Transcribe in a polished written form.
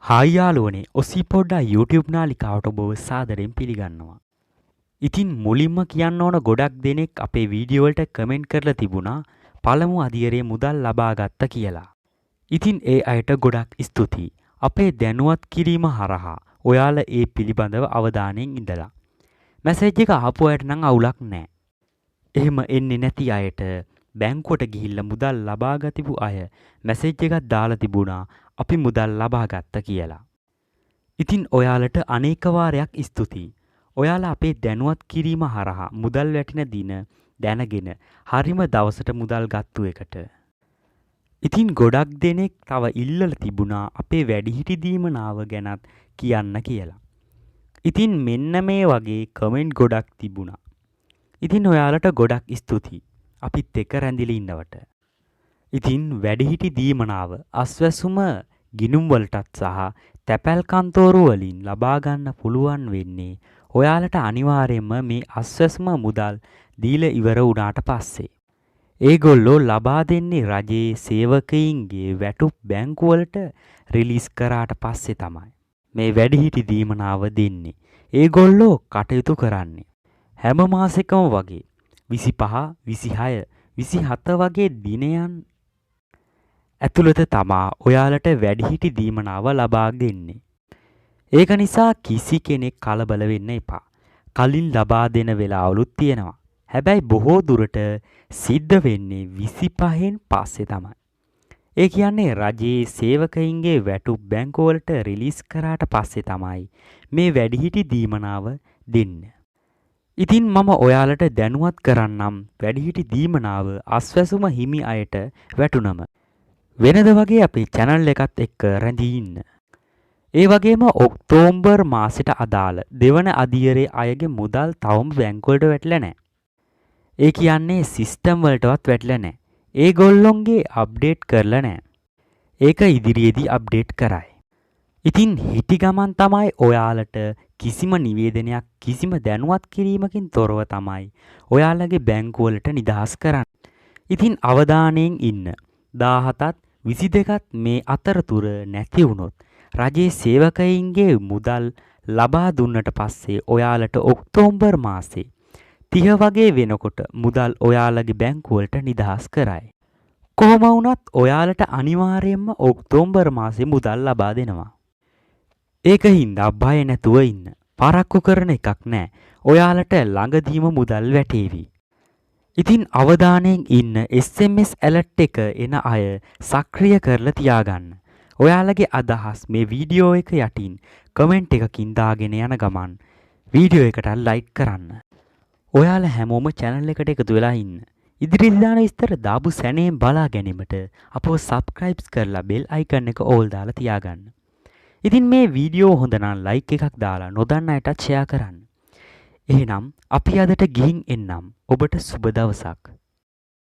Hi යාළුවනේ ඔසිපොඩ්ඩා YouTube නාලිකාවට ඔබව සාදරයෙන් පිළිගන්නවා. ඉතින් මුලින්ම කියන්න ඕන ගොඩක් දෙනෙක් අපේ වීඩියෝ වලට කමෙන්ට් කරලා තිබුණා පළමු අදියරේ මුදල් ලබා ගත්ත කියලා. ඉතින් ඒ අයට ගොඩක් ස්තුතියි. අපේ දැනුවත් කිරීම හරහා ඔයාලා ඒ පිළිබඳව අවධානයෙන් ඉඳලා. මැසේජ් එක ආපු අයට නම් අවුලක් නැහැ. එහෙම එන්නේ නැති අයට බැංකුවට ගිහිල්ලා මුදල් ලබා ගතිපු අය මැසේජ් එකක් දාලා තිබුණා අපි මුදල් ලබා ගත්ත කියලා. ඉතින් ඔයාලට අනේක වාරයක් ස්තුතියි. ඔයාලා අපේ දැනුවත් කිරීම හරහා මුදල් වැටින දින දැනගෙන හරිම දවසට මුදල් ගත්තු එකට. ඉතින් ගොඩක් දෙනෙක් තව ඉල්ලලා තිබුණා අපේ වැඩිහිටි දීමනාව ගැනත් කියන්න කියලා. ඉතින් මෙන්න මේ වගේ කමෙන්ට් ගොඩක් තිබුණා. ඉතින් ඔයාලට ගොඩක් ස්තුතියි. අපිත් එක්ක රැඳිලා ඉන්නවට. ඉතින් වැඩිහිටි දීමනාව අස්වැසුම ගිණුම් වලටත් සහ තැපැල් කන්තෝරු වලින් ලබා ගන්න පුළුවන් වෙන්නේ ඔයාලට අනිවාර්යයෙන්ම මේ අස්වැසුම මුදල් දීලා ඉවර වුණාට පස්සේ. ඒගොල්ලෝ ලබා දෙන්නේ රජයේ සේවකයින්ගේ වැටුප් බැංකු වලට රිලීස් කරාට පස්සේ තමයි. මේ වැඩිහිටි දීමනාව දෙන්නේ. ඒගොල්ලෝ කටයුතු කරන්නේ හැම මාසෙකම වගේ 25, 26, 27 වගේ දිනයන් ඇතුළත තමා ඔයාලට වැඩිහිටි දීමනාව ලබා දෙන්නේ. ඒක නිසා කිසි කෙනෙක් කලබල වෙන්න එපා. කලින් ලබා දෙන වෙලාවලුත් තියෙනවා. හැබැයි බොහෝ දුරට සිද්ධ වෙන්නේ 25න් පස්සේ තමයි. ඒ කියන්නේ රජයේ සේවකයින්ගේ වැටුප් බැංකු වලට රිලීස් කරාට පස්සේ තමයි මේ වැඩිහිටි දීමනාව දෙන්නේ. ඉතින් මම ඔයාලට දැනුවත් කරන්නම් වැඩිහිටි දීමනාව අස්වැසුම හිමි අයට වැටුනම වෙනද වගේ අපේ channel එකත් එක්ක රැඳී ඉන්න. ඒ වගේම ඔක්තෝබර් මාසෙට අදාළ දෙවන අදියරේ අයගේ මුදල් තවම බැංකු වලට වැටලා නැහැ. ඒ කියන්නේ සිස්ටම් වලටවත් වැටලා නැහැ. ඒගොල්ලොන්ගේ අප්ඩේට් කරලා නැහැ. ඒක ඉදිරියේදී අප්ඩේට් කරයි. ඉතින් හිටි ගමන් තමයි ඔයාලට කිසිම නිවේදනයක් කිසිම දැනුවත් කිරීමකින් තොරව තමයි ඔයාලගේ බැංකු වලට නිදහස් කරන්නේ. ඉතින් අවධානයෙන් ඉන්න. 17ත් 22ත් මේ අතරතුර නැති වුණොත් රජයේ සේවකයින්ගේ මුදල් ලබා දුන්නට පස්සේ ඔයාලට ඔක්තෝබර් මාසේ 30 වගේ වෙනකොට මුදල් ඔයාලගේ බැංකු වලට නිදහස් කරයි. කොහොම වුණත් ඔයාලට අනිවාර්යයෙන්ම ඔක්තෝබර් මාසේ මුදල් ලබා දෙනවා. ඒකින්ද බය නැතුව ඉන්න. පරක්කු කරන එකක් නෑ. ඔයාලට ළඟදීම මුදල් වැටේවි. ඉතින් අවධානයෙන් ඉන්න SMS alert එක එන අය සක්‍රිය කරලා තියාගන්න. ඔයාලගේ අදහස් මේ වීඩියෝ එක යටින් කමෙන්ට් එකකින් දාගෙන යන ගමන් වීඩියෝ එකට ලයික් කරන්න. ඔයාලා හැමෝම channel එකට එකතු වෙලා ඉන්න. ඉදිරියට දාන විස්තර දාපු සැනේම බලා ගැනීමට අපව subscribe කරලා bell icon එක all දාලා තියාගන්න. ඉතින් මේ වීඩියෝ හොඳ නම් ලයික් එකක් දාලා නොදන්න අයටත් ෂෙයා කරන්න. එහෙනම් අපි අදට ගිහින් එන්නම්. ඔබට සුබ දවසක්.